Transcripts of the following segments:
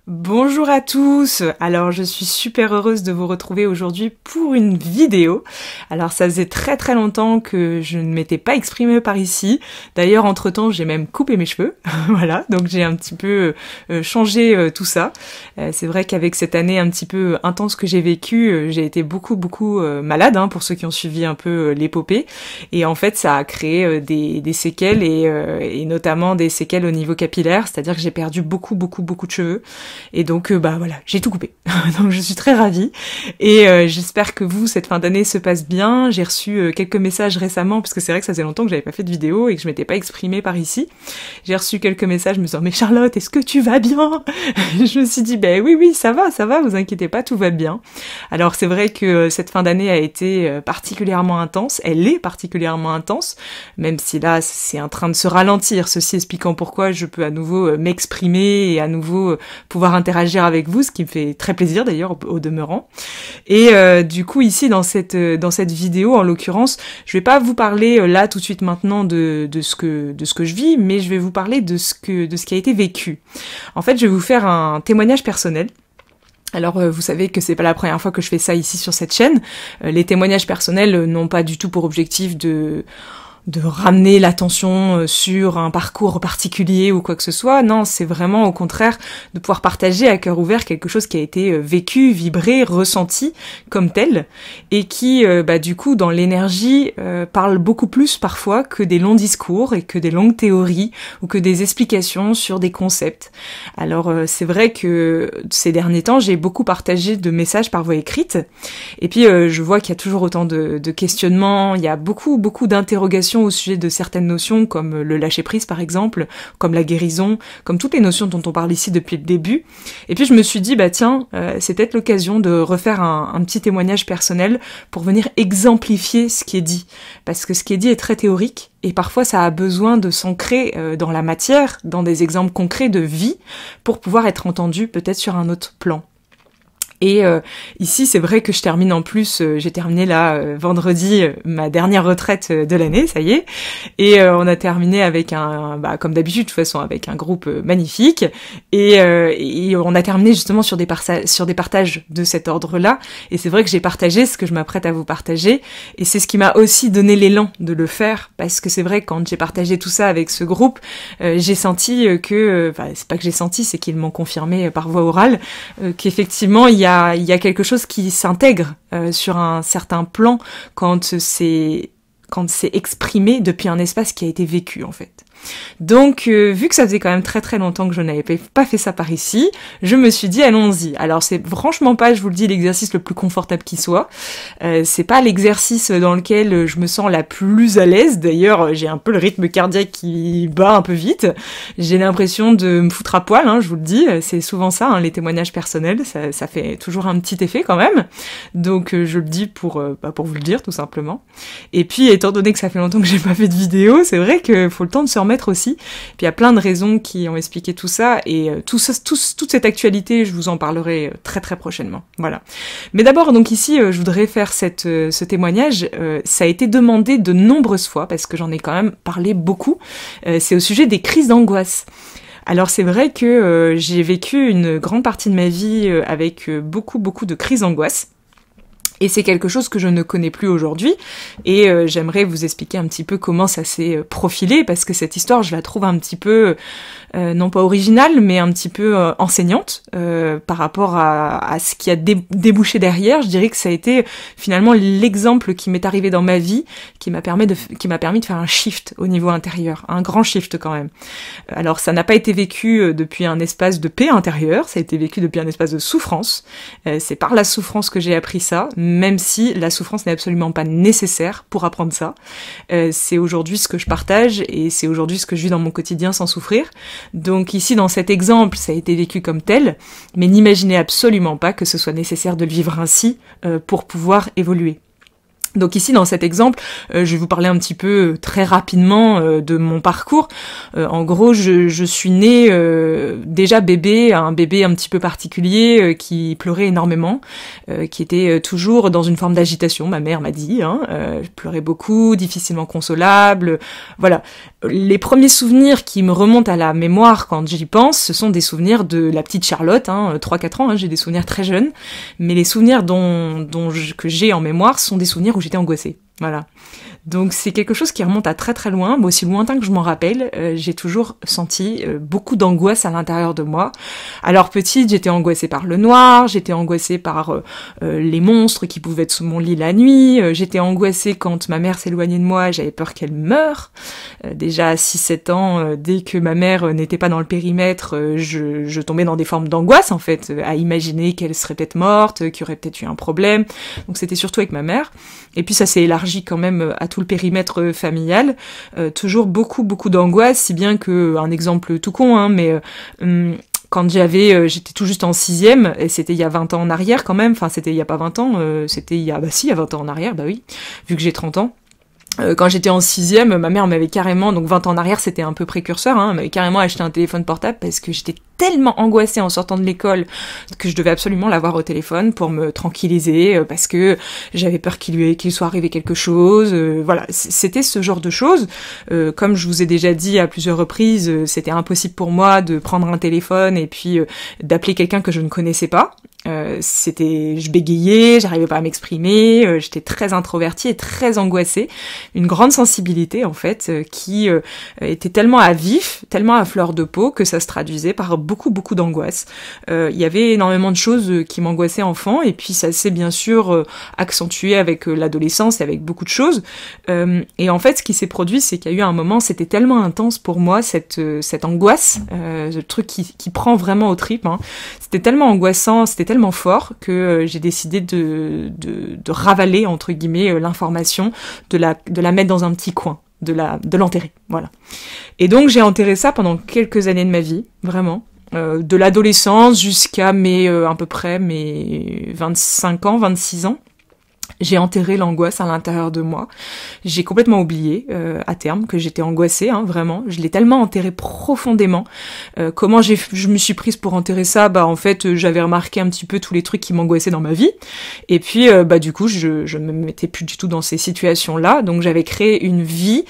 Bonjour à tous. Alors je suis super heureuse de vous retrouver aujourd'hui pour une vidéo. Alors ça faisait très très longtemps que je ne m'étais pas exprimée par ici. D'ailleurs entre-temps j'ai même coupé mes cheveux. Voilà, donc j'ai un petit peu changé tout ça. C'est vrai qu'avec cette année un petit peu intense que j'ai vécue, j'ai été beaucoup malade, pour ceux qui ont suivi un peu l'épopée. Et en fait ça a créé des séquelles et notamment des séquelles au niveau capillaire, c'est-à-dire que j'ai perdu beaucoup de cheveux. Et donc voilà, j'ai tout coupé. Donc je suis très ravie et j'espère que vous, cette fin d'année se passe bien. J'ai reçu quelques messages récemment parce que c'est vrai que ça faisait longtemps que j'avais pas fait de vidéo et que je m'étais pas exprimée par ici. J'ai reçu quelques messages me disant mais Charlotte, est-ce que tu vas bien? Je me suis dit oui, ça va, vous inquiétez pas, tout va bien. Alors c'est vrai que cette fin d'année a été particulièrement intense, elle est particulièrement intense, même si là c'est en train de se ralentir, ceci expliquant pourquoi je peux à nouveau m'exprimer et à nouveau pouvoir interagir avec vous, ce qui me fait très plaisir d'ailleurs au demeurant. Et du coup ici dans cette vidéo en l'occurrence, je vais pas vous parler là tout de suite maintenant de ce que je vis, mais je vais vous parler de ce qui a été vécu. En fait, je vais vous faire un témoignage personnel. Alors vous savez que c'est pas la première fois que je fais ça ici sur cette chaîne. Les témoignages personnels n'ont pas du tout pour objectif de ramener l'attention sur un parcours particulier ou quoi que ce soit. Non, c'est vraiment au contraire de pouvoir partager à cœur ouvert quelque chose qui a été vécu, vibré, ressenti comme tel et qui, du coup, dans l'énergie, parle beaucoup plus parfois que des longs discours et que des longues théories ou que des explications sur des concepts. Alors, c'est vrai que ces derniers temps, j'ai beaucoup partagé de messages par voie écrite et puis je vois qu'il y a toujours autant de questionnements, il y a beaucoup d'interrogations au sujet de certaines notions comme le lâcher-prise par exemple, comme la guérison, comme toutes les notions dont on parle ici depuis le début. Et puis je me suis dit, c'est peut-être l'occasion de refaire un petit témoignage personnel pour venir exemplifier ce qui est dit. Parce que ce qui est dit est très théorique, et parfois ça a besoin de s'ancrer dans la matière, dans des exemples concrets de vie, pour pouvoir être entendu peut-être sur un autre plan. Et ici, c'est vrai que je termine en plus, j'ai terminé là vendredi ma dernière retraite de l'année, ça y est, et on a terminé avec comme d'habitude de toute façon, avec un groupe magnifique, et on a terminé justement sur des partages de cet ordre-là, et c'est vrai que j'ai partagé ce que je m'apprête à vous partager, et c'est ce qui m'a aussi donné l'élan de le faire, parce que c'est vrai que quand j'ai partagé tout ça avec ce groupe, j'ai senti c'est pas que j'ai senti, c'est qu'ils m'ont confirmé par voie orale, qu'effectivement il y a quelque chose qui s'intègre sur un certain plan quand c'est exprimé depuis un espace qui a été vécu en fait. Donc, vu que ça faisait quand même très longtemps que je n'avais pas fait ça par ici, je me suis dit allons-y. Alors c'est franchement pas, je vous le dis, l'exercice le plus confortable qui soit. C'est pas l'exercice dans lequel je me sens la plus à l'aise. D'ailleurs, j'ai un peu le rythme cardiaque qui bat un peu vite. J'ai l'impression de me foutre à poil, je vous le dis. C'est souvent ça, les témoignages personnels. Ça fait toujours un petit effet quand même. Donc je le dis pour vous le dire tout simplement. Et puis étant donné que ça fait longtemps que j'ai pas fait de vidéo, c'est vrai qu'il faut le temps de se remettre aussi. Puis il y a plein de raisons qui ont expliqué tout ça et toute cette actualité, je vous en parlerai très prochainement. Voilà. Mais d'abord, donc ici, je voudrais faire ce témoignage. Ça a été demandé de nombreuses fois parce que j'en ai quand même parlé beaucoup. C'est au sujet des crises d'angoisse. Alors c'est vrai que j'ai vécu une grande partie de ma vie avec beaucoup de crises d'angoisse. Et c'est quelque chose que je ne connais plus aujourd'hui, et j'aimerais vous expliquer un petit peu comment ça s'est profilé, parce que cette histoire, je la trouve un petit peu, non pas originale, mais un petit peu enseignante par rapport à ce qui a débouché derrière. Je dirais que ça a été finalement l'exemple qui m'est arrivé dans ma vie, qui m'a permis de faire un shift au niveau intérieur, un grand shift quand même. Alors ça n'a pas été vécu depuis un espace de paix intérieure, ça a été vécu depuis un espace de souffrance. C'est par la souffrance que j'ai appris ça, même si la souffrance n'est absolument pas nécessaire pour apprendre ça. C'est aujourd'hui ce que je partage et c'est aujourd'hui ce que je vis dans mon quotidien sans souffrir. Donc ici, dans cet exemple, ça a été vécu comme tel, mais n'imaginez absolument pas que ce soit nécessaire de le vivre ainsi pour pouvoir évoluer. Donc ici, dans cet exemple, je vais vous parler un petit peu très rapidement de mon parcours. En gros, je suis née déjà bébé, un bébé un petit peu particulier qui pleurait énormément, qui était toujours dans une forme d'agitation, ma mère m'a dit. Je pleurais beaucoup, difficilement consolable. Voilà. Les premiers souvenirs qui me remontent à la mémoire quand j'y pense, ce sont des souvenirs de la petite Charlotte, 3-4 ans, j'ai des souvenirs très jeunes, mais les souvenirs que j'ai en mémoire sont des souvenirs où j'étais angoissée. Voilà. Donc c'est quelque chose qui remonte à très très loin, mais aussi lointain que je m'en rappelle, j'ai toujours senti beaucoup d'angoisse à l'intérieur de moi. Alors petite, j'étais angoissée par le noir, j'étais angoissée par les monstres qui pouvaient être sous mon lit la nuit, j'étais angoissée quand ma mère s'éloignait de moi, j'avais peur qu'elle meure. Déjà à 6-7 ans, dès que ma mère n'était pas dans le périmètre, je tombais dans des formes d'angoisse en fait, à imaginer qu'elle serait peut-être morte, qu'il y aurait peut-être eu un problème. Donc c'était surtout avec ma mère. Et puis ça s'est élargi quand même à tout le périmètre familial, toujours beaucoup d'angoisse, si bien que, un exemple tout con, mais quand j'étais tout juste en 6e, et c'était il y a 20 ans en arrière quand même, enfin c'était il y a pas 20 ans, c'était il y a 20 ans en arrière, bah oui, vu que j'ai 30 ans. Quand j'étais en 6e, ma mère m'avait carrément, donc 20 ans en arrière, c'était un peu précurseur, elle m'avait carrément acheté un téléphone portable parce que j'étais tellement angoissée en sortant de l'école que je devais absolument l'avoir au téléphone pour me tranquilliser, parce que j'avais peur qu'il soit arrivé quelque chose, voilà, c'était ce genre de choses. Comme je vous ai déjà dit à plusieurs reprises, c'était impossible pour moi de prendre un téléphone et puis d'appeler quelqu'un que je ne connaissais pas. Je bégayais, j'arrivais pas à m'exprimer, j'étais très introvertie et très angoissée, une grande sensibilité en fait, qui était tellement à vif, tellement à fleur de peau que ça se traduisait par beaucoup d'angoisse. Il y avait énormément de choses qui m'angoissaient enfant, et puis ça s'est bien sûr accentué avec l'adolescence et avec beaucoup de choses. Et en fait, ce qui s'est produit, c'est qu'il y a eu un moment, c'était tellement intense pour moi cette angoisse, le truc qui prend vraiment aux tripes. C'était tellement angoissant, c'était tellement fort que j'ai décidé de ravaler entre guillemets l'information, de la mettre dans un petit coin, de l'enterrer, voilà. Et donc j'ai enterré ça pendant quelques années de ma vie, vraiment, de l'adolescence jusqu'à à peu près mes 25 ans, 26 ans. J'ai enterré l'angoisse à l'intérieur de moi. J'ai complètement oublié, à terme, que j'étais angoissée, vraiment. Je l'ai tellement enterré profondément. Comment je me suis prise pour enterrer ça? En fait, j'avais remarqué un petit peu tous les trucs qui m'angoissaient dans ma vie. Et puis, du coup, je me mettais plus du tout dans ces situations-là. Donc, j'avais créé une vie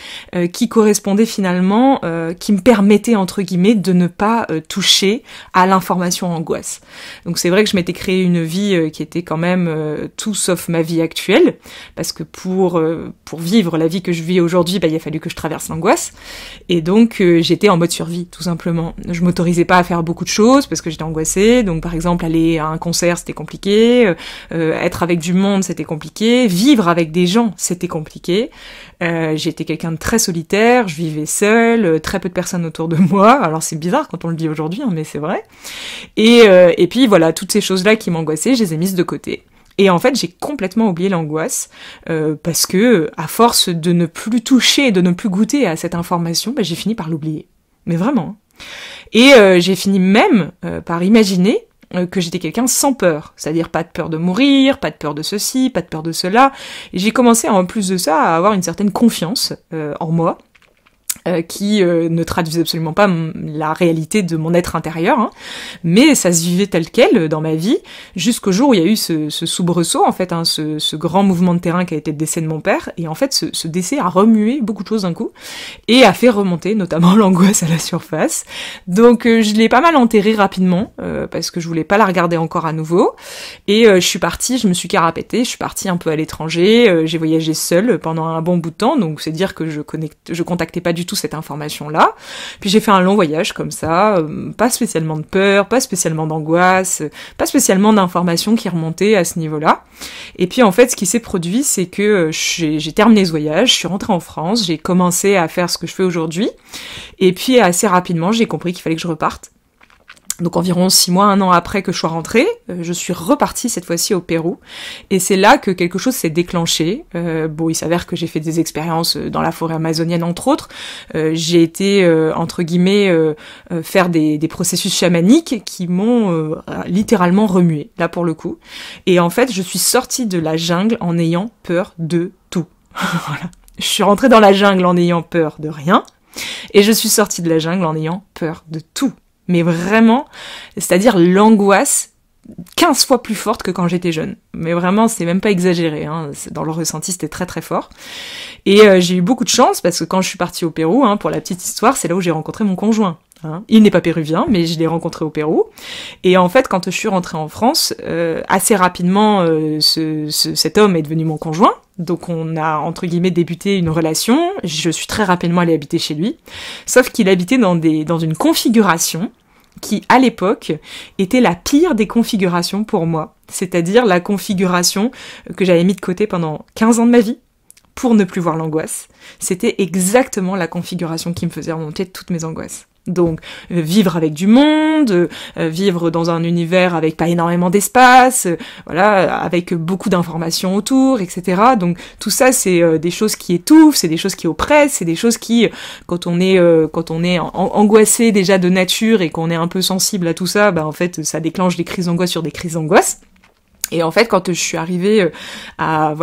qui correspondait finalement, qui me permettait, entre guillemets, de ne pas toucher à l'information angoisse. Donc, c'est vrai que je m'étais créé une vie qui était quand même tout sauf ma vie actuelle, parce que pour vivre la vie que je vis aujourd'hui, il a fallu que je traverse l'angoisse, et donc j'étais en mode survie, tout simplement. Je m'autorisais pas à faire beaucoup de choses, parce que j'étais angoissée, donc par exemple aller à un concert, c'était compliqué, être avec du monde, c'était compliqué, vivre avec des gens, c'était compliqué. J'étais quelqu'un de très solitaire, je vivais seule, très peu de personnes autour de moi, alors c'est bizarre quand on le dit aujourd'hui, mais c'est vrai. Et puis voilà, toutes ces choses-là qui m'angoissaient, je les ai mises de côté. Et en fait, j'ai complètement oublié l'angoisse, parce que, à force de ne plus toucher et de ne plus goûter à cette information, j'ai fini par l'oublier. Mais vraiment. Et j'ai fini même par imaginer que j'étais quelqu'un sans peur. C'est-à-dire pas de peur de mourir, pas de peur de ceci, pas de peur de cela. Et j'ai commencé, en plus de ça, à avoir une certaine confiance en moi, qui ne traduisait absolument pas la réalité de mon être intérieur, mais ça se vivait tel quel dans ma vie, jusqu'au jour où il y a eu ce soubresaut, en fait, ce grand mouvement de terrain qui a été le décès de mon père, et en fait, ce décès a remué beaucoup de choses d'un coup, et a fait remonter notamment l'angoisse à la surface. Donc je l'ai pas mal enterrée rapidement, parce que je voulais pas la regarder encore à nouveau, et je me suis carapétée, je suis partie un peu à l'étranger, j'ai voyagé seule pendant un bon bout de temps, donc c'est dire que je contactais pas du tout cette information-là. Puis j'ai fait un long voyage comme ça, pas spécialement de peur, pas spécialement d'angoisse, pas spécialement d'informations qui remontaient à ce niveau-là. Et puis en fait, ce qui s'est produit, c'est que j'ai terminé ce voyage, je suis rentrée en France, j'ai commencé à faire ce que je fais aujourd'hui, et puis assez rapidement, j'ai compris qu'il fallait que je reparte. Donc environ 6 mois, 1 an après que je sois rentrée, je suis repartie cette fois-ci au Pérou. Et c'est là que quelque chose s'est déclenché. Bon, il s'avère que j'ai fait des expériences dans la forêt amazonienne, entre autres. J'ai été, entre guillemets, faire des processus chamaniques qui m'ont littéralement remué, là pour le coup. Et en fait, je suis sortie de la jungle en ayant peur de tout. Voilà. Je suis rentrée dans la jungle en ayant peur de rien. Et je suis sortie de la jungle en ayant peur de tout. Mais vraiment, c'est-à-dire l'angoisse 15 fois plus forte que quand j'étais jeune. Mais vraiment, c'est même pas exagéré, hein. Dans le ressenti, c'était très très fort. Et j'ai eu beaucoup de chance, parce que quand je suis partie au Pérou, hein, pour la petite histoire, c'est là où j'ai rencontré mon conjoint. Hein. Il n'est pas péruvien, mais je l'ai rencontré au Pérou. Et en fait, quand je suis rentrée en France, assez rapidement, cet homme est devenu mon conjoint. Donc on a, entre guillemets, débuté une relation. Je suis très rapidement allée habiter chez lui. Sauf qu'il habitait dans une configuration qui, à l'époque, était la pire des configurations pour moi. C'est-à-dire la configuration que j'avais mis de côté pendant 15 ans de ma vie pour ne plus voir l'angoisse. C'était exactement la configuration qui me faisait remonter toutes mes angoisses. Donc vivre avec du monde, vivre dans un univers avec pas énormément d'espace, voilà, avec beaucoup d'informations autour, etc. Donc tout ça, c'est des choses qui étouffent, c'est des choses qui oppressent, c'est des choses qui, quand on est angoissé déjà de nature et qu'on est un peu sensible à tout ça, bah en fait ça déclenche des crises d'angoisse sur des crises d'angoisse. Et en fait, quand je suis arrivée à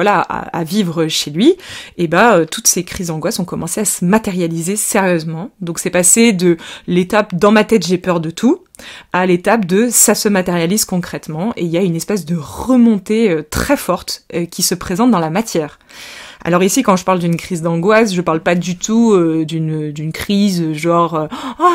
vivre chez lui, et toutes ces crises d'angoisse ont commencé à se matérialiser sérieusement. Donc c'est passé de l'étape dans ma tête j'ai peur de tout à l'étape de ça se matérialise concrètement, et il y a une espèce de remontée très forte qui se présente dans la matière. Alors ici, quand je parle d'une crise d'angoisse, je parle pas du tout d'une crise genre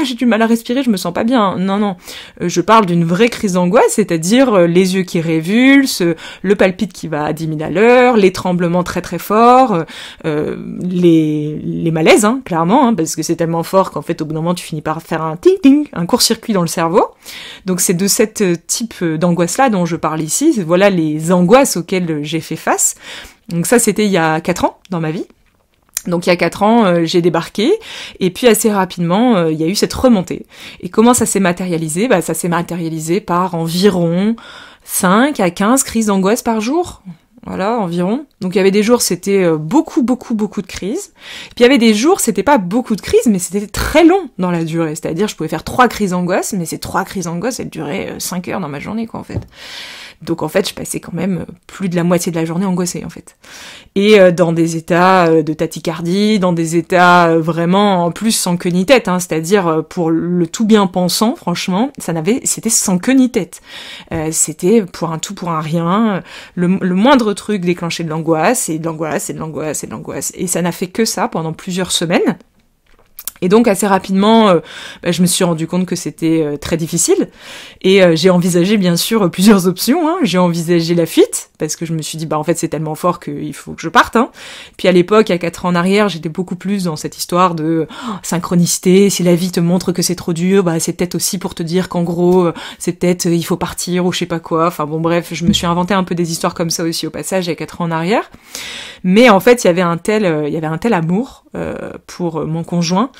j'ai du mal à respirer, je me sens pas bien. Non. Je parle d'une vraie crise d'angoisse, c'est-à-dire les yeux qui révulsent, le palpite qui va à 10 000 à l'heure, les tremblements très très forts, les malaises, hein, clairement, hein, parce que c'est tellement fort qu'en fait au bout d'un moment tu finis par faire un ting-ting, un court-circuit dans le cerveau. Donc c'est de cette type d'angoisse-là dont je parle ici. Voilà les angoisses auxquelles j'ai fait face. Donc ça, c'était il y a 4 ans dans ma vie. Donc il y a 4 ans, j'ai débarqué, et puis assez rapidement, il y a eu cette remontée. Et comment ça s'est matérialisé ? Ça s'est matérialisé par environ 5 à 15 crises d'angoisse par jour. Voilà, environ. Donc il y avait des jours, c'était beaucoup de crises. Puis il y avait des jours, c'était pas beaucoup de crises, mais c'était très long dans la durée. C'est-à-dire, je pouvais faire 3 crises d'angoisse, mais ces 3 crises d'angoisse, elles duraient 5 heures dans ma journée, quoi, en fait. Donc en fait, je passais quand même plus de la moitié de la journée angoissée, en fait. Et dans des états de tachycardie, dans des états vraiment, en plus, sans queue ni tête, hein, c'est-à-dire pour le tout bien pensant, franchement, c'était sans queue ni tête. C'était pour un tout, pour un rien. Le moindre truc déclenchait de l'angoisse, et de l'angoisse, et de l'angoisse, et de l'angoisse. Et ça n'a fait que ça pendant plusieurs semaines. Et donc assez rapidement, je me suis rendu compte que c'était très difficile, et j'ai envisagé bien sûr plusieurs options. Hein. J'ai envisagé la fuite, parce que je me suis dit en fait c'est tellement fort qu'il faut que je parte. Hein. Puis à l'époque, il y a 4 ans en arrière, j'étais beaucoup plus dans cette histoire de synchronicité. Si la vie te montre que c'est trop dur, c'est peut-être aussi pour te dire qu'en gros c'est peut-être il faut partir ou je sais pas quoi. Enfin bon bref, je me suis inventé un peu des histoires comme ça aussi au passage il y a 4 ans en arrière. Mais en fait il y avait un tel amour pour mon conjoint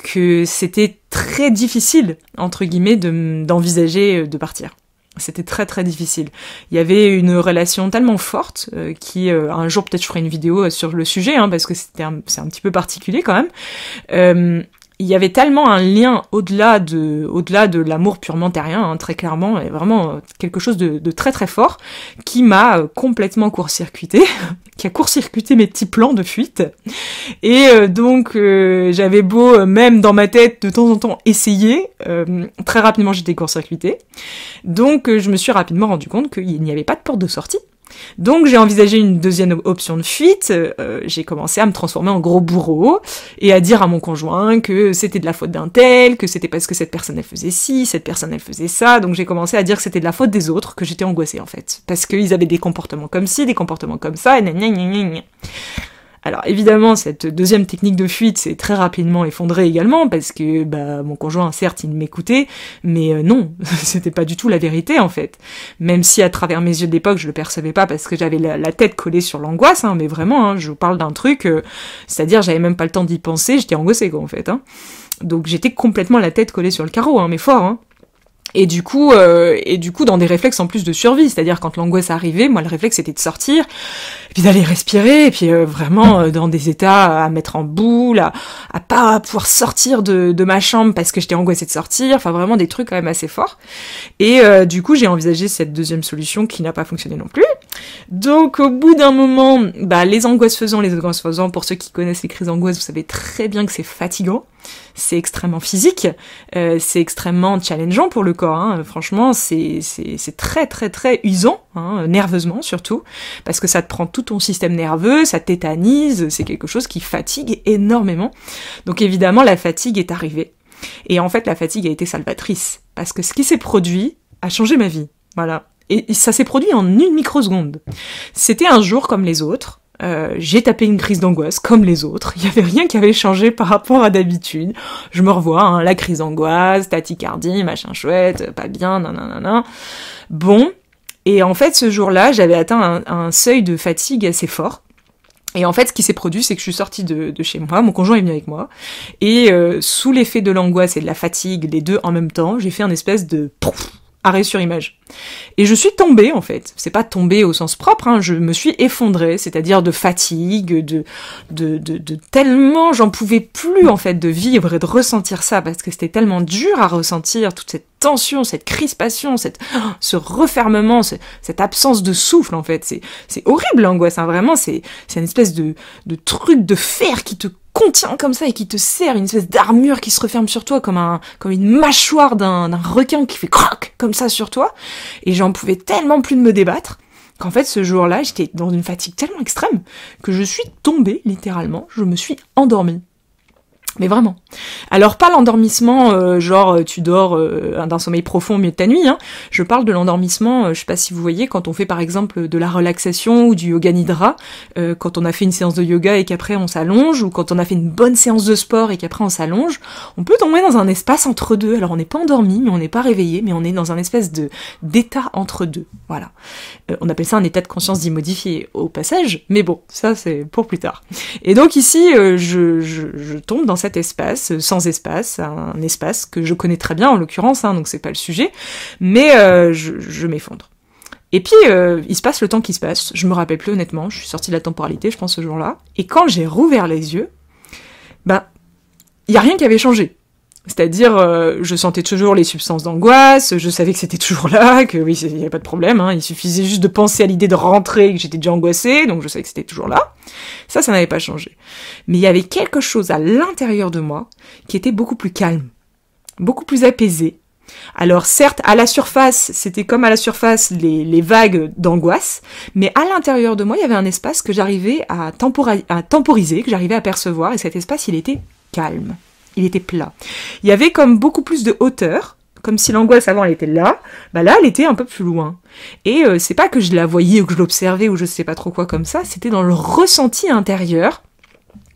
que c'était très difficile, entre guillemets, d'envisager de partir. C'était très très difficile. Il y avait une relation tellement forte qui, un jour peut-être je ferai une vidéo sur le sujet, hein, parce que c'est un petit peu particulier quand même. Il y avait tellement un lien au-delà de l'amour purement terrien, hein, très clairement, et vraiment quelque chose de très très fort, qui m'a complètement court-circuité, qui a court-circuité mes petits plans de fuite. Et donc j'avais beau, même dans ma tête, de temps en temps essayer, très rapidement j'étais court-circuitée. Donc je me suis rapidement rendu compte qu'il n'y avait pas de porte de sortie. Donc j'ai envisagé une deuxième option de fuite, j'ai commencé à me transformer en gros bourreau et à dire à mon conjoint que c'était de la faute d'un tel, que c'était parce que cette personne elle faisait ci, cette personne elle faisait ça, donc j'ai commencé à dire que c'était de la faute des autres, que j'étais angoissée en fait, parce qu'ils avaient des comportements comme ci, des comportements comme ça, et gna gna gna gna. Alors évidemment, cette deuxième technique de fuite s'est très rapidement effondrée également, parce que mon conjoint, certes, il m'écoutait, mais non, c'était pas du tout la vérité en fait. Même si à travers mes yeux de l'époque, je le percevais pas parce que j'avais la tête collée sur l'angoisse, hein, mais vraiment, hein, je vous parle d'un truc, c'est-à-dire j'avais même pas le temps d'y penser, j'étais angoissée quoi en fait. Hein. Donc j'étais complètement la tête collée sur le carreau, hein, mais fort. Hein. Et du coup, dans des réflexes en plus de survie, c'est-à-dire quand l'angoisse arrivait, moi le réflexe c'était de sortir, et puis d'aller respirer, et puis vraiment dans des états à mettre en boule, à pas pouvoir sortir de ma chambre parce que j'étais angoissée de sortir, enfin vraiment des trucs quand même assez forts. Et du coup j'ai envisagé cette deuxième solution qui n'a pas fonctionné non plus. Donc au bout d'un moment, les angoisses faisant, pour ceux qui connaissent les crises d'angoisse, vous savez très bien que c'est fatigant. C'est extrêmement physique, c'est extrêmement challengeant pour le corps, hein. Franchement c'est très très très usant, hein, nerveusement surtout, parce que ça te prend tout ton système nerveux, ça tétanise, c'est quelque chose qui fatigue énormément. Donc évidemment la fatigue est arrivée, et en fait la fatigue a été salvatrice, parce que ce qui s'est produit a changé ma vie, voilà. Et ça s'est produit en une microseconde. C'était un jour comme les autres. J'ai tapé une crise d'angoisse comme les autres. Il y avait rien qui avait changé par rapport à d'habitude. Je me revois, hein, la crise d'angoisse, tachycardie, machin chouette, pas bien, nanana. Bon. Et en fait, ce jour-là, j'avais atteint un seuil de fatigue assez fort. Et en fait, ce qui s'est produit, c'est que je suis sortie de chez moi, mon conjoint est venu avec moi, et sous l'effet de l'angoisse et de la fatigue, les deux en même temps, j'ai fait un espèce de arrêt sur image. Et je suis tombée, en fait. C'est pas tombée au sens propre, hein, je me suis effondrée, c'est-à-dire de fatigue, de tellement j'en pouvais plus, en fait, de vivre et de ressentir ça, parce que c'était tellement dur à ressentir, toute cette tension, cette crispation, ce refermement, cette absence de souffle, en fait. C'est horrible, l'angoisse, hein, vraiment, c'est une espèce de truc de fer qui te contient comme ça et qui te serre, une espèce d'armure qui se referme sur toi comme une mâchoire d'un requin qui fait croc comme ça sur toi, et j'en pouvais tellement plus de me débattre qu'en fait ce jour-là j'étais dans une fatigue tellement extrême que je suis tombée littéralement, je me suis endormie. Mais vraiment. Alors pas l'endormissement genre tu dors d'un sommeil profond au milieu de ta nuit, hein. Je parle de l'endormissement, je sais pas si vous voyez, quand on fait par exemple de la relaxation ou du yoga nidra, quand on a fait une séance de yoga et qu'après on s'allonge, ou quand on a fait une bonne séance de sport et qu'après on s'allonge, on peut tomber dans un espace entre deux. Alors on n'est pas endormi, mais on n'est pas réveillé, mais on est dans un espèce d'état entre deux. Voilà. On appelle ça un état de conscience dit modifié au passage, mais bon, ça c'est pour plus tard. Et donc ici, je tombe dans cet espace, sans espace, un espace que je connais très bien en l'occurrence, hein, donc c'est pas le sujet, mais je m'effondre. Et puis il se passe le temps qui se passe, je me rappelle plus honnêtement, je suis sortie de la temporalité je pense ce jour-là, et quand j'ai rouvert les yeux, y a rien qui avait changé. C'est-à-dire, je sentais toujours les substances d'angoisse, je savais que c'était toujours là, que oui, il n'y avait pas de problème, hein, il suffisait juste de penser à l'idée de rentrer, que j'étais déjà angoissée, donc je savais que c'était toujours là. Ça n'avait pas changé. Mais il y avait quelque chose à l'intérieur de moi qui était beaucoup plus calme, beaucoup plus apaisé. Alors certes, à la surface, c'était comme à la surface les vagues d'angoisse, mais à l'intérieur de moi, il y avait un espace que j'arrivais à temporiser, que j'arrivais à percevoir, et cet espace, il était calme. Il était plat. Il y avait comme beaucoup plus de hauteur, comme si l'angoisse avant elle était là, là elle était un peu plus loin. Et c'est pas que je la voyais ou que je l'observais ou je sais pas trop quoi comme ça, c'était dans le ressenti intérieur,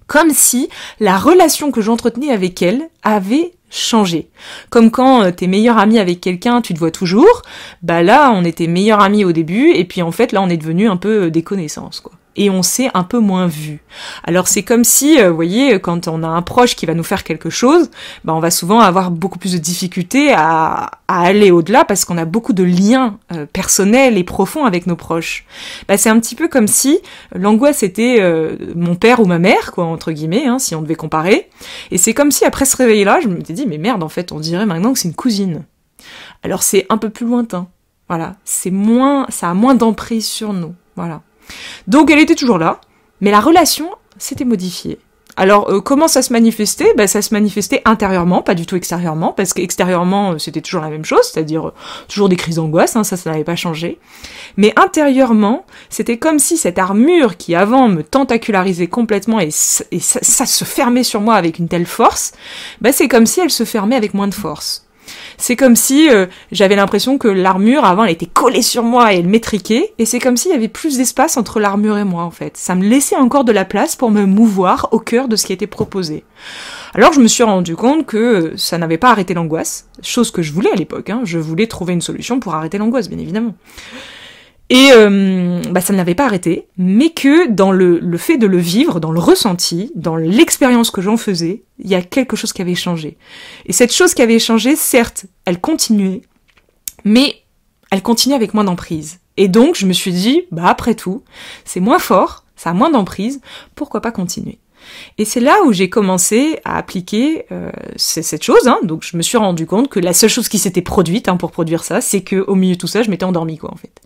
comme si la relation que j'entretenais avec elle avait changé. Comme quand t'es meilleur ami avec quelqu'un, tu te vois toujours, là on était meilleurs amis au début, et puis en fait là on est devenu un peu des connaissances, quoi. Et on s'est un peu moins vu. Alors c'est comme si, vous voyez, quand on a un proche qui va nous faire quelque chose, on va souvent avoir beaucoup plus de difficultés à aller au-delà parce qu'on a beaucoup de liens personnels et profonds avec nos proches. C'est un petit peu comme si l'angoisse était mon père ou ma mère, quoi, entre guillemets, hein, si on devait comparer. Et c'est comme si après ce réveil-là, je m'étais dit, mais merde, en fait, on dirait maintenant que c'est une cousine. Alors c'est un peu plus lointain. Voilà. Ça a moins d'emprise sur nous. Voilà. Donc elle était toujours là, mais la relation s'était modifiée. Alors comment ça se manifestait ? Ça se manifestait intérieurement, pas du tout extérieurement, parce qu'extérieurement c'était toujours la même chose, c'est-à-dire toujours des crises d'angoisse, hein, ça n'avait pas changé. Mais intérieurement, c'était comme si cette armure qui avant me tentacularisait complètement et ça se fermait sur moi avec une telle force, c'est comme si elle se fermait avec moins de force. C'est comme si j'avais l'impression que l'armure, avant, elle était collée sur moi et elle m'étriquait, et c'est comme s'il y avait plus d'espace entre l'armure et moi, en fait. Ça me laissait encore de la place pour me mouvoir au cœur de ce qui était proposé. Alors je me suis rendu compte que ça n'avait pas arrêté l'angoisse, chose que je voulais à l'époque, hein. Je voulais trouver une solution pour arrêter l'angoisse, bien évidemment. Et ça ne l'avait pas arrêté, mais que dans le fait de le vivre, dans le ressenti, dans l'expérience que j'en faisais, il y a quelque chose qui avait changé. Et cette chose qui avait changé, certes, elle continuait, mais elle continue avec moins d'emprise. Et donc, je me suis dit, bah après tout, c'est moins fort, ça a moins d'emprise, pourquoi pas continuer? Et c'est là où j'ai commencé à appliquer cette chose, hein. Donc je me suis rendu compte que la seule chose qui s'était produite pour produire ça, c'est que au milieu de tout ça, je m'étais endormie, quoi, en fait.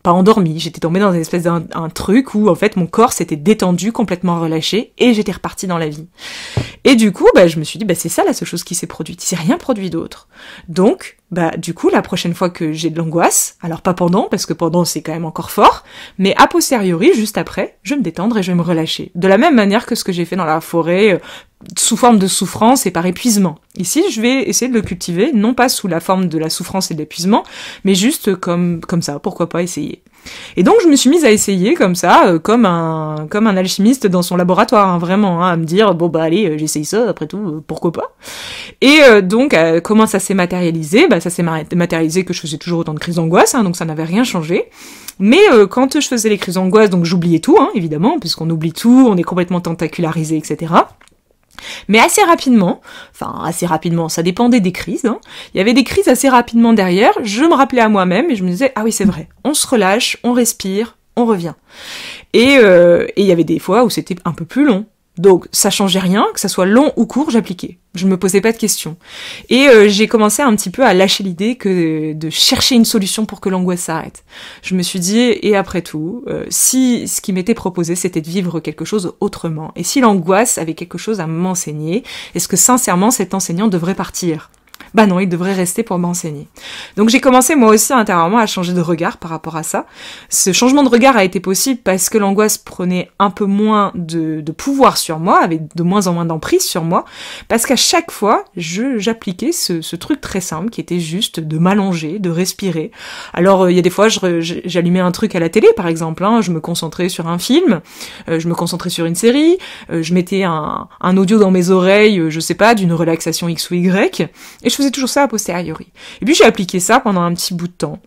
Pas endormie, j'étais tombée dans une espèce d'un truc où en fait mon corps s'était détendu, complètement relâché, et j'étais repartie dans la vie. Et du coup, je me suis dit, c'est ça la seule chose qui s'est produite, il s'est rien produit d'autre. Donc, du coup, la prochaine fois que j'ai de l'angoisse, alors pas pendant, parce que pendant c'est quand même encore fort, mais a posteriori, juste après, je vais me détendre et je vais me relâcher. De la même manière que ce que j'ai fait dans la forêt, sous forme de souffrance et par épuisement. Ici, je vais essayer de le cultiver, non pas sous la forme de la souffrance et de l'épuisement, mais juste comme ça, pourquoi pas essayer. Et donc je me suis mise à essayer comme ça, comme un alchimiste dans son laboratoire, vraiment, à me dire allez, j'essaye ça, après tout, pourquoi pas. Et donc comment ça s'est matérialisé? Ça s'est matérialisé que je faisais toujours autant de crises d'angoisse, donc ça n'avait rien changé. Mais quand je faisais les crises d'angoisse, donc j'oubliais tout, évidemment, puisqu'on oublie tout, on est complètement tentacularisé, etc. Mais assez rapidement, ça dépendait des crises, il y avait des crises assez rapidement derrière, je me rappelais à moi-même et je me disais, ah oui c'est vrai, on se relâche, on respire, on revient. Et il y avait des fois où c'était un peu plus long. Donc ça changeait rien, que ça soit long ou court, j'appliquais. Je me posais pas de questions. Et j'ai commencé un petit peu à lâcher l'idée que de chercher une solution pour que l'angoisse s'arrête. Je me suis dit, et après tout, si ce qui m'était proposé c'était de vivre quelque chose autrement, et si l'angoisse avait quelque chose à m'enseigner, est-ce que sincèrement cet enseignant devrait partir ? Non, il devrait rester pour m'enseigner. Donc j'ai commencé moi aussi intérieurement à changer de regard par rapport à ça. Ce changement de regard a été possible parce que l'angoisse prenait un peu moins de pouvoir sur moi, avait de moins en moins d'emprise sur moi, parce qu'à chaque fois, j'appliquais ce truc très simple qui était juste de m'allonger, de respirer. Alors il y a des fois, j'allumais un truc à la télé par exemple, je me concentrais sur un film, je me concentrais sur une série, je mettais un audio dans mes oreilles, je sais pas, d'une relaxation X ou Y, et je faisais toujours ça a posteriori. Et puis j'ai appliqué ça pendant un petit bout de temps.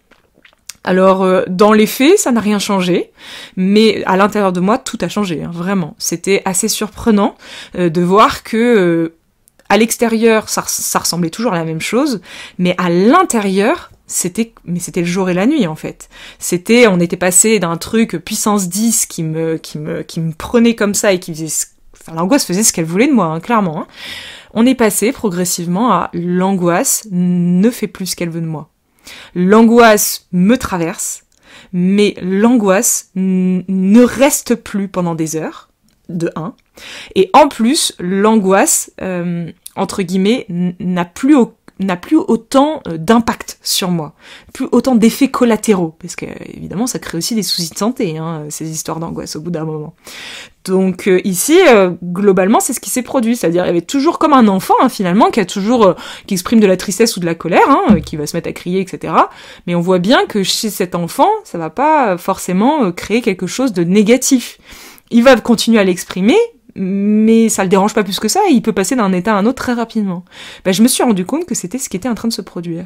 Alors, dans les faits, ça n'a rien changé, mais à l'intérieur de moi, tout a changé, vraiment. C'était assez surprenant de voir que à l'extérieur, ça ressemblait toujours à la même chose, mais à l'intérieur, c'était le jour et la nuit en fait. On était passé d'un truc puissance 10 qui me prenait comme ça et qui faisait, l'angoisse faisait ce qu'elle voulait de moi, clairement. On est passé progressivement à l'angoisse ne fait plus ce qu'elle veut de moi. L'angoisse me traverse, mais l'angoisse ne reste plus pendant des heures, de 1. Et en plus, l'angoisse, entre guillemets, n'a plus autant d'impact sur moi, plus autant d'effets collatéraux, parce que évidemment ça crée aussi des soucis de santé, ces histoires d'angoisse au bout d'un moment. Donc ici, globalement, c'est ce qui s'est produit, c'est-à-dire il y avait toujours comme un enfant finalement qui exprime de la tristesse ou de la colère, qui va se mettre à crier, etc. Mais on voit bien que chez cet enfant, ça va pas forcément créer quelque chose de négatif. Il va continuer à l'exprimer, mais ça le dérange pas plus que ça, et il peut passer d'un état à un autre très rapidement. Je me suis rendu compte que c'était ce qui était en train de se produire.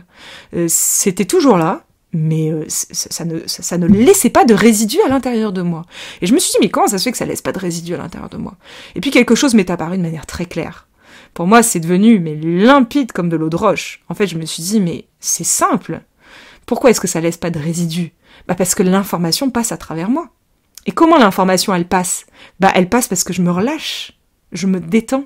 C'était toujours là, mais ça ne laissait pas de résidus à l'intérieur de moi. Et je me suis dit, mais comment ça se fait que ça laisse pas de résidus à l'intérieur de moi? Et puis quelque chose m'est apparu de manière très claire. Pour moi, c'est devenu limpide comme de l'eau de roche. En fait, je me suis dit, mais c'est simple. Pourquoi est-ce que ça laisse pas de résidus? Parce que l'information passe à travers moi. Et comment l'information, elle passe? Elle passe parce que je me relâche, je me détends.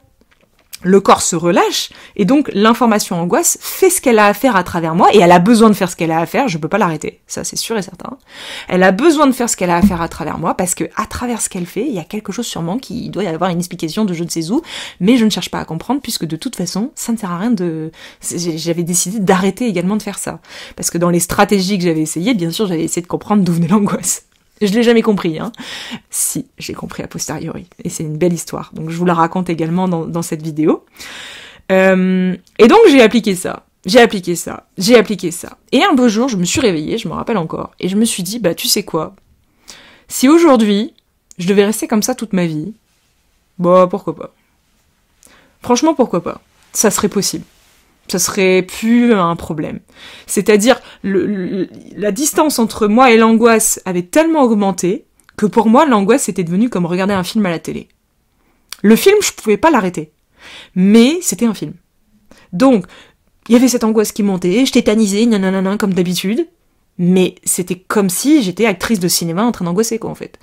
Le corps se relâche, et donc l'information angoisse fait ce qu'elle a à faire à travers moi, et elle a besoin de faire ce qu'elle a à faire, je peux pas l'arrêter, ça c'est sûr et certain. Elle a besoin de faire ce qu'elle a à faire à travers moi, parce que à travers ce qu'elle fait, il y a quelque chose sûrement qui doit y avoir une explication de je ne sais où, mais je ne cherche pas à comprendre, puisque de toute façon, ça ne sert à rien J'avais décidé d'arrêter également de faire ça. Parce que dans les stratégies que j'avais essayées, bien sûr, j'avais essayé de comprendre d'où venait l'angoisse. Je l'ai jamais compris, Si, j'ai compris a posteriori. Et c'est une belle histoire. Donc je vous la raconte également dans cette vidéo. Et donc j'ai appliqué ça. Et un beau jour, je me suis réveillée, je me rappelle encore, et je me suis dit, tu sais quoi? Si aujourd'hui, je devais rester comme ça toute ma vie, pourquoi pas? Franchement, pourquoi pas? Ça serait possible. Ça serait plus un problème. C'est-à-dire, la distance entre moi et l'angoisse avait tellement augmenté que pour moi, l'angoisse était devenue comme regarder un film à la télé. Le film, je pouvais pas l'arrêter. Mais c'était un film. Donc, il y avait cette angoisse qui montait, je tétanisais, nanana, comme d'habitude, mais c'était comme si j'étais actrice de cinéma en train d'angoisser, quoi, en fait.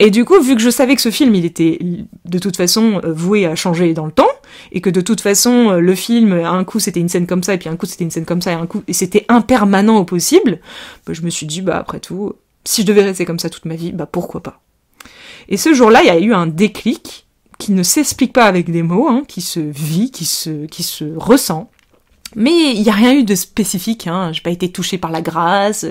Et du coup, vu que je savais que ce film, il était de toute façon voué à changer dans le temps, et que de toute façon, le film, un coup c'était une scène comme ça, et puis un coup c'était une scène comme ça, et c'était impermanent au possible, bah, je me suis dit, bah après tout, si je devais rester comme ça toute ma vie, bah pourquoi pas. Et ce jour-là, il y a eu un déclic qui ne s'explique pas avec des mots, hein, qui se vit, qui se ressent. Mais il n'y a rien eu de spécifique, hein. J'ai pas été touchée par la grâce,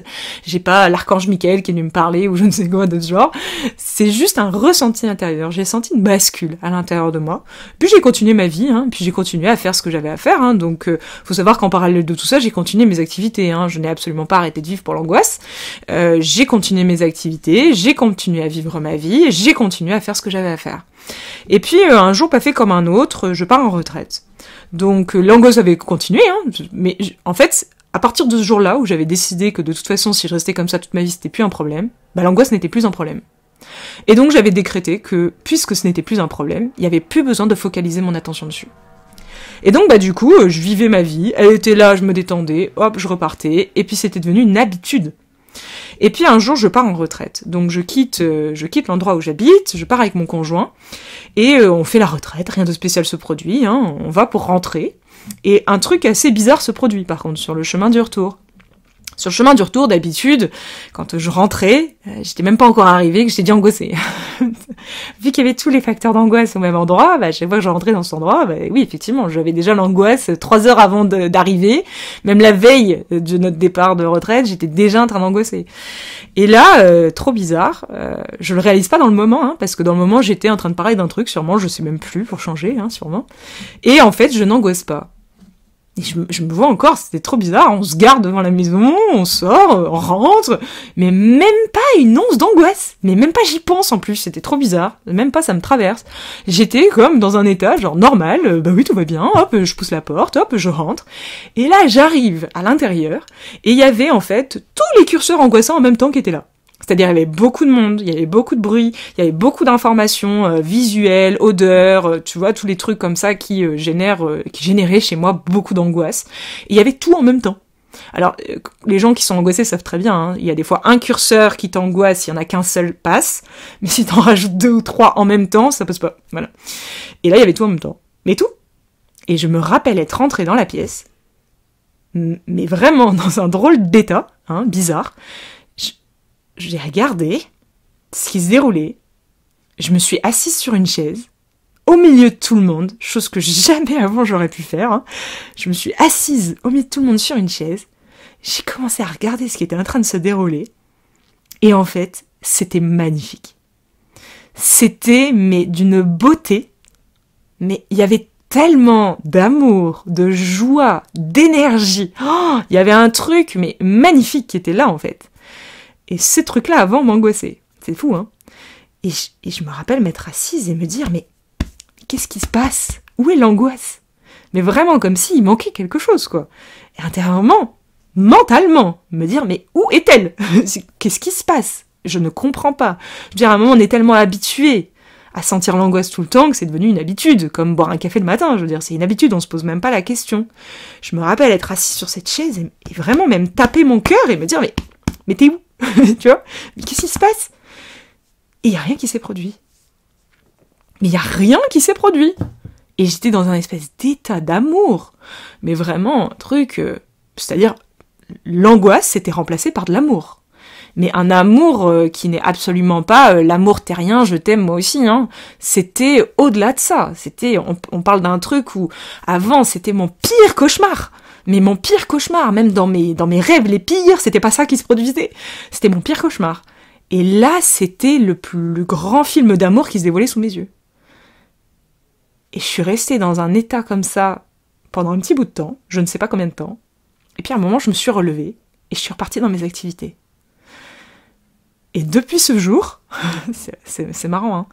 j'ai pas l'archange Michael qui est venu me parler ou je ne sais quoi de ce genre. C'est juste un ressenti intérieur. J'ai senti une bascule à l'intérieur de moi. Puis j'ai continué ma vie, hein. Puis j'ai continué à faire ce que j'avais à faire, hein. Donc faut savoir qu'en parallèle de tout ça, j'ai continué mes activités, hein. Je n'ai absolument pas arrêté de vivre pour l'angoisse. J'ai continué mes activités, j'ai continué à vivre ma vie, j'ai continué à faire ce que j'avais à faire. Et puis un jour pas fait comme un autre, je pars en retraite. Donc l'angoisse avait continué, hein, mais en fait, à partir de ce jour-là où j'avais décidé que de toute façon, si je restais comme ça toute ma vie, c'était plus un problème, bah l'angoisse n'était plus un problème. Et donc j'avais décrété que, puisque ce n'était plus un problème, il n'y avait plus besoin de focaliser mon attention dessus. Et donc bah du coup, je vivais ma vie, elle était là, je me détendais, hop, je repartais, et puis c'était devenu une habitude. Et puis un jour, je pars en retraite. Donc je quitte l'endroit où j'habite, je pars avec mon conjoint, et on fait la retraite, rien de spécial se produit, hein, on va pour rentrer. Et un truc assez bizarre se produit, par contre, sur le chemin du retour. Sur le chemin du retour, d'habitude, quand je rentrais, j'étais même pas encore arrivée, que j'étais déjà angoissée. Vu qu'il y avait tous les facteurs d'angoisse au même endroit, bah, chaque fois que je rentrais dans cet endroit, bah, oui, effectivement, j'avais déjà l'angoisse 3 heures avant d'arriver. Même la veille de notre départ de retraite, j'étais déjà en train d'angoisser. Et là, trop bizarre, je le réalise pas dans le moment, hein, parce que dans le moment, j'étais en train de parler d'un truc, sûrement, je sais même plus, pour changer, hein, sûrement. Et en fait, je n'angoisse pas. Et je me vois encore, c'était trop bizarre, on se gare devant la maison, on sort, on rentre, mais même pas une once d'angoisse, mais même pas j'y pense en plus, c'était trop bizarre, même pas ça me traverse. J'étais comme dans un état genre normal, bah oui tout va bien, hop, je pousse la porte, hop, je rentre, et là j'arrive à l'intérieur, et il y avait en fait tous les curseurs angoissants en même temps qui étaient là. C'est-à-dire, il y avait beaucoup de monde, il y avait beaucoup de bruit, il y avait beaucoup d'informations visuelles, odeurs, tu vois, tous les trucs comme ça qui généraient chez moi beaucoup d'angoisse. Et il y avait tout en même temps. Alors, les gens qui sont angoissés savent très bien, hein, il y a des fois un curseur qui t'angoisse, il y en a qu'un seul passe, mais si t'en rajoutes 2 ou 3 en même temps, ça passe pas. Voilà. Et là, il y avait tout en même temps. Mais tout. Et je me rappelle être rentrée dans la pièce, mais vraiment dans un drôle d'état, hein, bizarre. J'ai regardé ce qui se déroulait, je me suis assise sur une chaise, au milieu de tout le monde, chose que jamais avant j'aurais pu faire, hein. Je me suis assise au milieu de tout le monde sur une chaise, j'ai commencé à regarder ce qui était en train de se dérouler, et en fait, c'était magnifique. C'était, mais d'une beauté, mais il y avait tellement d'amour, de joie, d'énergie, oh, il y avait un truc, mais magnifique qui était là en fait. Et ces trucs-là, avant, m'angoissaient. C'est fou, hein. Et je me rappelle m'être assise et me dire, mais qu'est-ce qui se passe? Où est l'angoisse? Mais vraiment, comme s'il manquait quelque chose, quoi. Et intérieurement, mentalement, me dire, mais où est-elle? Qu'est-ce qui se passe? Je ne comprends pas. Je veux dire, à un moment, on est tellement habitué à sentir l'angoisse tout le temps que c'est devenu une habitude, comme boire un café le matin, je veux dire, c'est une habitude, on se pose même pas la question. Je me rappelle être assise sur cette chaise et vraiment même taper mon cœur et me dire, mais t'es où? Tu vois, mais qu'est-ce qui se passe? Et il n'y a rien qui s'est produit. Mais il n'y a rien qui s'est produit. Et j'étais dans un espèce d'état d'amour. Mais vraiment, un truc... c'est-à-dire, l'angoisse s'était remplacée par de l'amour. Mais un amour qui n'est absolument pas l'amour terrien, je t'aime moi aussi. Hein. C'était au-delà de ça. On parle d'un truc où, avant, c'était mon pire cauchemar. Mais mon pire cauchemar, même dans mes rêves les pires, c'était pas ça qui se produisait. C'était mon pire cauchemar. Et là, c'était le plus grand film d'amour qui se dévoilait sous mes yeux. Et je suis restée dans un état comme ça pendant un petit bout de temps, je ne sais pas combien de temps. Et puis à un moment, je me suis relevée et je suis repartie dans mes activités. Et depuis ce jour, c'est marrant, hein,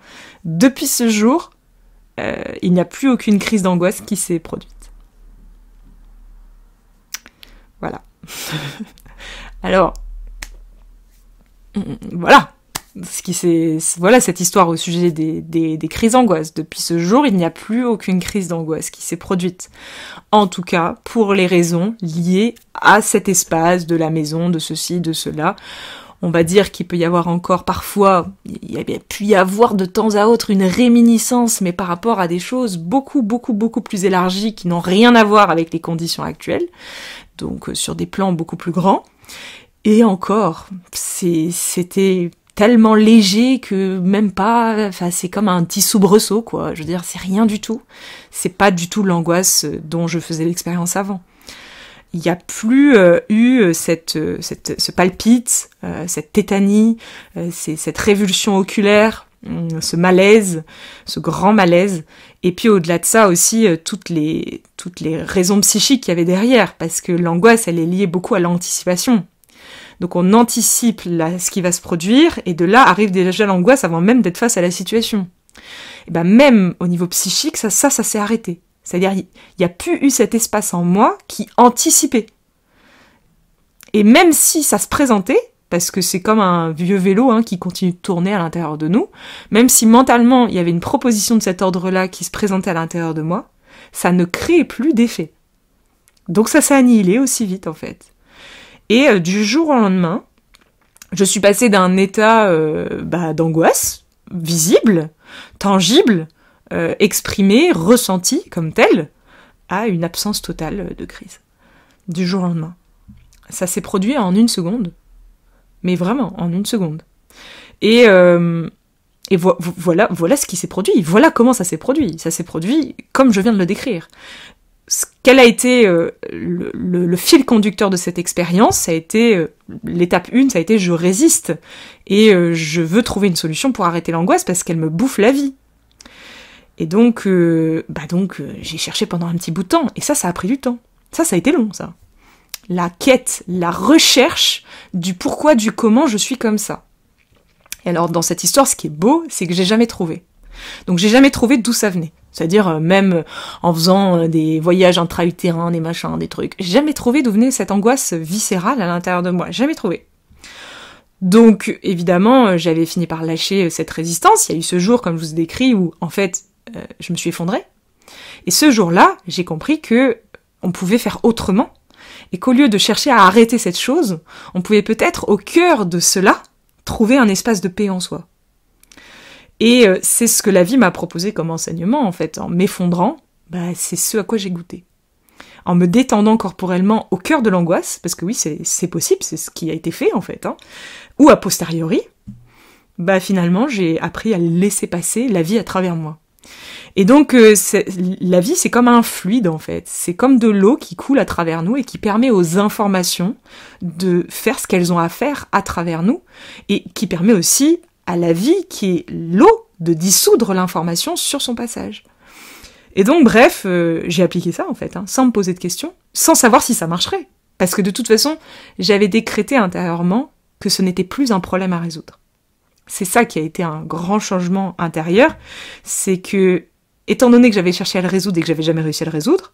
depuis ce jour, il n'y a plus aucune crise d'angoisse qui s'est produite. Voilà. Alors, voilà. Voilà cette histoire au sujet des crises d'angoisse. Depuis ce jour, il n'y a plus aucune crise d'angoisse qui s'est produite. En tout cas, pour les raisons liées à cet espace de la maison, de ceci, de cela. On va dire qu'il peut y avoir encore parfois, il y a pu y avoir de temps à autre une réminiscence, mais par rapport à des choses beaucoup plus élargies qui n'ont rien à voir avec les conditions actuelles. Donc sur des plans beaucoup plus grands. Et encore, c'était tellement léger que même pas, enfin c'est comme un petit soubresaut quoi, je veux dire c'est rien du tout, c'est pas du tout l'angoisse dont je faisais l'expérience avant. Il n'y a plus eu ce palpite, cette tétanie, cette révulsion oculaire, ce malaise, ce grand malaise, et puis au-delà de ça aussi toutes les raisons psychiques qu'il y avait derrière, parce que l'angoisse elle est liée beaucoup à l'anticipation. Donc on anticipe ce qui va se produire, et de là arrive déjà l'angoisse avant même d'être face à la situation. Et ben même au niveau psychique, ça s'est arrêté. C'est-à-dire il n'y a plus eu cet espace en moi qui anticipait. Et même si ça se présentait, parce que c'est comme un vieux vélo qui continue de tourner à l'intérieur de nous, même si mentalement il y avait une proposition de cet ordre-là qui se présentait à l'intérieur de moi, ça ne créait plus d'effet. Donc ça s'est annihilé aussi vite en fait. Et du jour au lendemain, je suis passée d'un état d'angoisse, visible, tangible, exprimé, ressenti comme tel, à une absence totale de crise. Du jour au lendemain. Ça s'est produit en 1 seconde. Mais vraiment, en 1 seconde. Et voilà ce qui s'est produit. Voilà comment ça s'est produit. Ça s'est produit comme je viens de le décrire. Quel a été le fil conducteur de cette expérience? Ça a été l'étape 1, ça a été je résiste et je veux trouver une solution pour arrêter l'angoisse parce qu'elle me bouffe la vie. Et donc j'ai cherché pendant un petit bout de temps et ça a pris du temps. Ça a été long, ça. La quête, la recherche du pourquoi, du comment je suis comme ça. Et alors dans cette histoire, ce qui est beau, c'est que j'ai jamais trouvé. Donc j'ai jamais trouvé d'où ça venait. C'est-à-dire même en faisant des voyages intra-utérins, des machins, des trucs. J'ai jamais trouvé d'où venait cette angoisse viscérale à l'intérieur de moi. Jamais trouvé. Donc évidemment, j'avais fini par lâcher cette résistance. Il y a eu ce jour, comme je vous ai décrit, où en fait, je me suis effondrée. Et ce jour-là, j'ai compris que on pouvait faire autrement. Et qu'au lieu de chercher à arrêter cette chose, on pouvait peut-être, au cœur de cela, trouver un espace de paix en soi. Et c'est ce que la vie m'a proposé comme enseignement, en fait. En m'effondrant, c'est ce à quoi j'ai goûté. En me détendant corporellement au cœur de l'angoisse, parce que oui, c'est possible, c'est ce qui a été fait, en fait, ou a posteriori, finalement, j'ai appris à laisser passer la vie à travers moi. Et donc, la vie, c'est comme un fluide, en fait. C'est comme de l'eau qui coule à travers nous et qui permet aux informations de faire ce qu'elles ont à faire à travers nous, et qui permet aussi à la vie, qui est l'eau, de dissoudre l'information sur son passage. Et donc, bref, j'ai appliqué ça, en fait, sans me poser de questions, sans savoir si ça marcherait. Parce que de toute façon, j'avais décrété intérieurement que ce n'était plus un problème à résoudre. C'est ça qui a été un grand changement intérieur, c'est que, étant donné que j'avais cherché à le résoudre et que j'avais jamais réussi à le résoudre,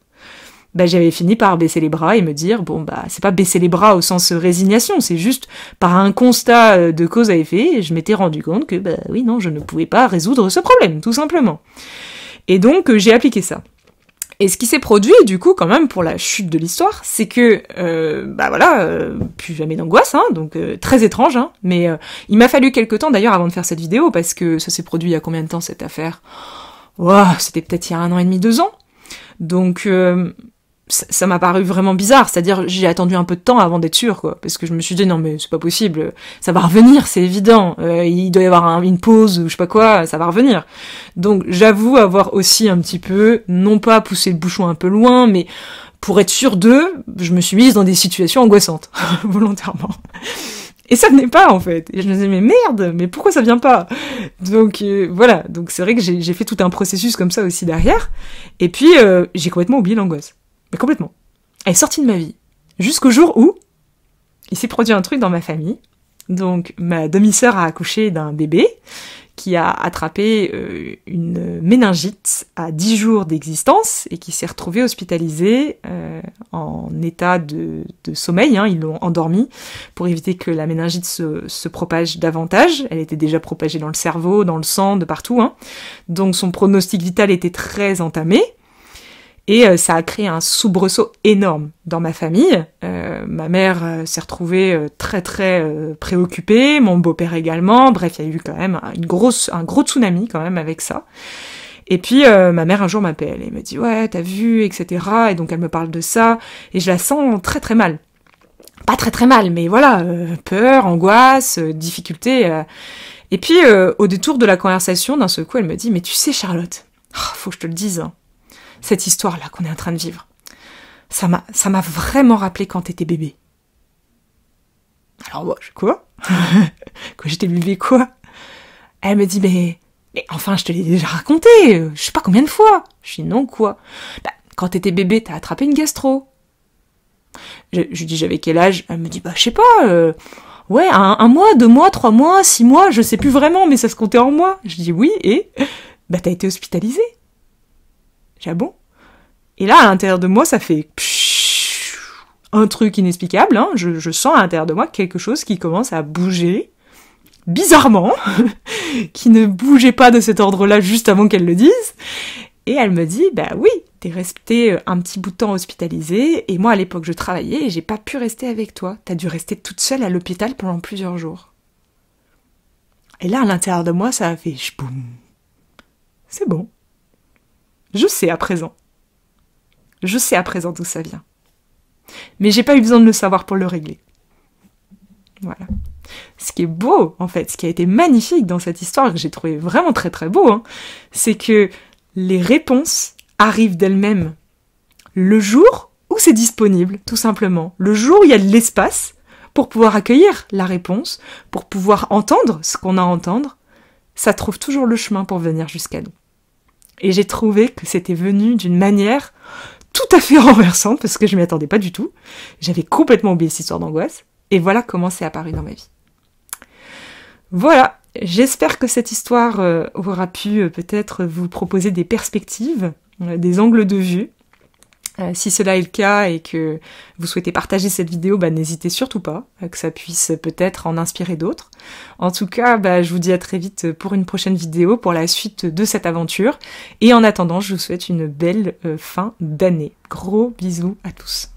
j'avais fini par baisser les bras et me dire, c'est pas baisser les bras au sens résignation, c'est juste par un constat de cause à effet, je m'étais rendu compte que, oui, non, je ne pouvais pas résoudre ce problème, tout simplement. Et donc, j'ai appliqué ça. Et ce qui s'est produit, du coup, quand même, pour la chute de l'histoire, c'est que, plus jamais d'angoisse, donc très étrange, mais il m'a fallu quelque temps, d'ailleurs, avant de faire cette vidéo, parce que ça s'est produit il y a combien de temps, cette affaire? C'était peut-être il y a 1 an et demi, 2 ans. Donc, ça m'a paru vraiment bizarre, c'est-à-dire j'ai attendu un peu de temps avant d'être sûre, quoi, parce que je me suis dit non mais c'est pas possible, ça va revenir, c'est évident, il doit y avoir une pause ou je sais pas quoi, ça va revenir. Donc j'avoue avoir aussi un petit peu, non pas poussé le bouchon un peu loin, mais pour être sûre d'eux, je me suis mise dans des situations angoissantes, volontairement. Et ça venait pas, en fait. Et je me disais, mais merde, mais pourquoi ça vient pas? Donc, voilà. Donc, c'est vrai que j'ai fait tout un processus comme ça aussi derrière. Et puis, j'ai complètement oublié l'angoisse. Mais complètement. Elle est sortie de ma vie. Jusqu'au jour où il s'est produit un truc dans ma famille. Donc, ma demi-sœur a accouché d'un bébé qui a attrapé une méningite à 10 jours d'existence et qui s'est retrouvée hospitalisée en état de sommeil. Ils l'ont endormie pour éviter que la méningite se propage davantage. Elle était déjà propagée dans le cerveau, dans le sang, de partout. Donc son pronostic vital était très entamé. Et ça a créé un soubresaut énorme dans ma famille. Ma mère s'est retrouvée très très préoccupée, mon beau-père également. Bref, il y a eu quand même un gros tsunami quand même avec ça. Et puis ma mère un jour m'appelle et me dit « Ouais, t'as vu, etc. » Et donc elle me parle de ça et je la sens très très mal. Pas très très mal, mais voilà, peur, angoisse, difficulté. Et puis au détour de la conversation, d'un seul coup, elle me dit « Mais tu sais Charlotte, faut que je te le dise, cette histoire-là qu'on est en train de vivre, ça m'a vraiment rappelé quand t'étais bébé. » Alors moi, quoi? Quand j'étais bébé, quoi? Elle me dit, mais enfin, je te l'ai déjà raconté, je sais pas combien de fois. Je dis, non, quoi? Bah, quand t'étais bébé, t'as attrapé une gastro. Je dis, j'avais quel âge? Elle me dit, bah, je sais pas, ouais, un mois, 2 mois, 3 mois, 6 mois, je sais plus vraiment, mais ça se comptait en mois. Je dis, oui, et? Bah, t'as été hospitalisée. J'ai dit, ah bon? Et là, à l'intérieur de moi, ça fait un truc inexplicable, je sens à l'intérieur de moi quelque chose qui commence à bouger, bizarrement, qui ne bougeait pas de cet ordre-là juste avant qu'elle le dise. Et elle me dit, bah oui, t'es restée un petit bout de temps hospitalisée, et moi à l'époque je travaillais et j'ai pas pu rester avec toi. T'as dû rester toute seule à l'hôpital pendant plusieurs jours. Et là, à l'intérieur de moi, ça a fait ch'boum. C'est bon. Je sais à présent. Je sais à présent d'où ça vient. Mais j'ai pas eu besoin de le savoir pour le régler. Voilà. Ce qui est beau, en fait, ce qui a été magnifique dans cette histoire, que j'ai trouvé vraiment très très beau, c'est que les réponses arrivent d'elles-mêmes. Le jour où c'est disponible, tout simplement. Le jour où il y a de l'espace pour pouvoir accueillir la réponse, pour pouvoir entendre ce qu'on a à entendre, ça trouve toujours le chemin pour venir jusqu'à nous. Et j'ai trouvé que c'était venu d'une manière tout à fait renversante, parce que je m'y attendais pas du tout. J'avais complètement oublié cette histoire d'angoisse. Et voilà comment c'est apparu dans ma vie. Voilà, j'espère que cette histoire aura pu peut-être vous proposer des perspectives, des angles de vue. Si cela est le cas et que vous souhaitez partager cette vidéo, n'hésitez surtout pas, que ça puisse peut-être en inspirer d'autres. En tout cas, je vous dis à très vite pour une prochaine vidéo, pour la suite de cette aventure. Et en attendant, je vous souhaite une belle fin d'année. Gros bisous à tous.